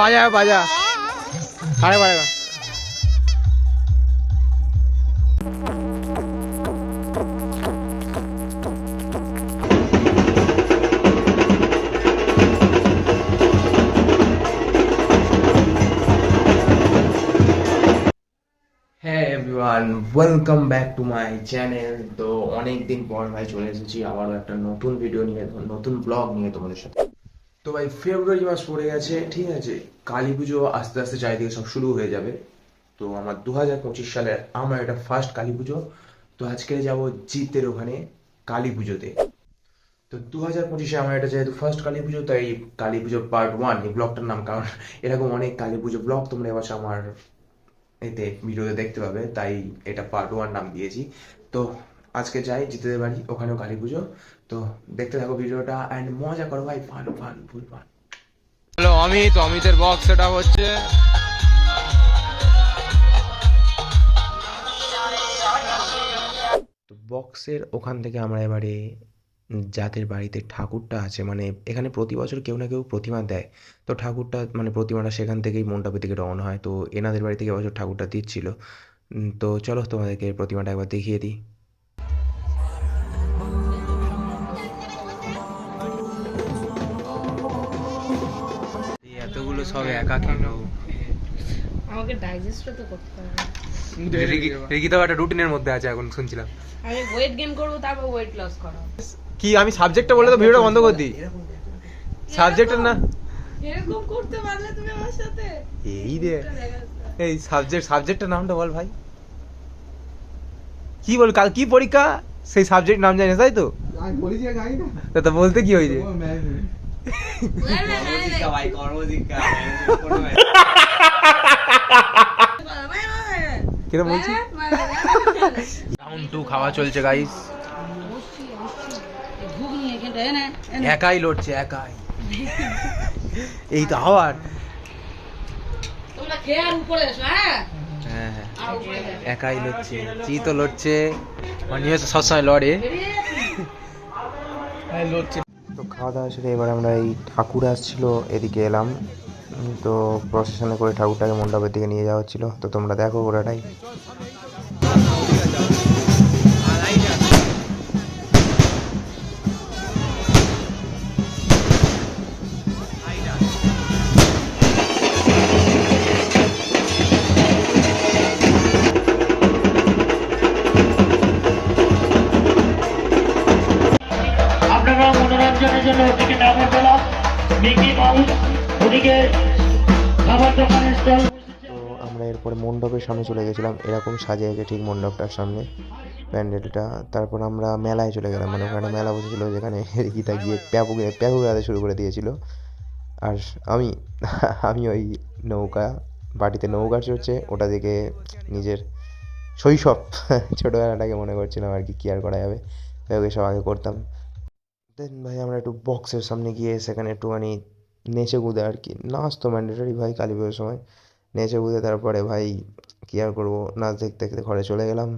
বাজা বাজা আরে বাজা। হ্যাঁ everyone, welcome back to my channel. তো অনেকদিন পর ভাই চলে এসেছি আবারও একটা নতুন ভিডিও নিয়ে, নতুন ব্লগ নিয়ে তোমাদের সাথে। তো ভাই ফেব্রুয়ারি মাস পড়ে গেছে, ঠিক আছে, কালী পুজো আস্তে আস্তে চারিদিকে সব শুরু হয়ে যাবে। তো আমার 2025 সালের আমার এটা ফার্স্ট কালী পুজো। তো আজকে যাব জিতের ওখানে কালী পুজোতে। তো 2025-এ আমার এটা যেহেতু ফার্স্ট কালী পুজো, তাই কালী পুজো পার্ট 1 এই ব্লগটার নাম, কারণ এরকম অনেক কালী পুজো ব্লগ তোমরা এবার আমার এতে ভিডিওতে দেখতে পাবে, তাই এটা পার্ট 1 নাম দিয়েছি। তো আজকে যাই জিতেদের বাড়ি, ওখানেও কালী পুজো। তো দেখতে থাকো ভিডিওটা অ্যান্ড মজা করো ভাই, fun fun full fun. Hello Amit, অমিতের বক্স সেটআপ হচ্ছে। তো বক্সের ওখান থেকে আমরা এবারে যাদের বাড়িতে ঠাকুরটা আছে, মানে এখানে প্রতি বছর কেউ না কেউ প্রতিমা দেয়। তো ঠাকুরটা মানে প্রতিমাটা সেখান থেকেই মণ্ডপের দিকে রওনা হয়। তো এনাদের বাড়ি থেকে এবছর ঠাকুরটা দিচ্ছিল। তো চলো তোমাদেরকে প্রতিমাটা একবার দেখিয়ে দিই। এতগুলো সব একা কেন? আমাকে ডাইজেস্টও তো করতে হবে। রিকি তো একটা রুটিনের মধ্যে আছে এখন শুনছিলাম। আমি ওয়েট গেইন করব, তারপর ওয়েট লস করব। কি আমি সাবজেক্টটা বললে তো ভিডিওটা বন্ধ করে দিই। সাবজেক্টটা না, এরকম করতে পারলে তুমি আমার সাথে? এই রে, এই সাবজেক্টের নামটা বল ভাই। কি বল, কাল কি পরীক্ষা? সেই সাবজেক্ট নাম জানিস তাই তো? আমি বলি যে জানি না। তা বলতে কি হয়েছে? কিরম বলছি? রাউন্ড 2 খাওয়া চলছে গাইস। একাই লড়ছে, একাই। এই তো আবার। তোমরা খেয়ে আর উপরে এসো। হ্যাঁ হ্যাঁ হ্যাঁ, আর উপরে যাও। একাই লড়ছে, চিতো লড়ছে, মানে তো সবসময় লড়ে। তো খাওয়া দাওয়া সেরে এবার আমরা এই ঠাকুর আসছিল এদিকে এলাম। তো প্রসেশনে করে ঠাকুরটাকে মণ্ডপের দিকে নিয়ে যাওয়া হচ্ছিল। তো তোমরা দেখো ওরাটাই। আপনারা মনোরঞ্জনের জন্য ওদিকে নামের বেলা মিকি মাউস ওদিকে খাবার দোকানের স্টল। তো আমরা এরপরে মণ্ডপের সামনে চলে গেছিলাম, এরকম সাজিয়েছে ঠিক মণ্ডপটার সামনে প্যান্ডেলটা। তারপর আমরা মেলায় চলে গেলাম, মানে ওখানে মেলা বসেছিল, যেখানে গীতা গিয়ে প্যাপু গাতে শুরু করে দিয়েছিল। আর আমি আমি ওই নৌকা, বাটিতে নৌকা চড়ছে, ওটা দেখে নিজের শৈশব ছোটোবেলাটাকে মনে করছিলাম আর কি, কি আর করা যাবে, ওকে সব আগে করতাম। দেন ভাই আমরা একটু বক্সের সামনে গিয়ে সেখানে একটুখানি নেচে কুদে, আর কি নাচ তো ম্যান্ডেটরি ভাই কালী পুজোর সময়, নেচে কুদে তারপরে ভাই কি আর করবো, নাচ দেখতে দেখতে ঘরে চলে গেলাম।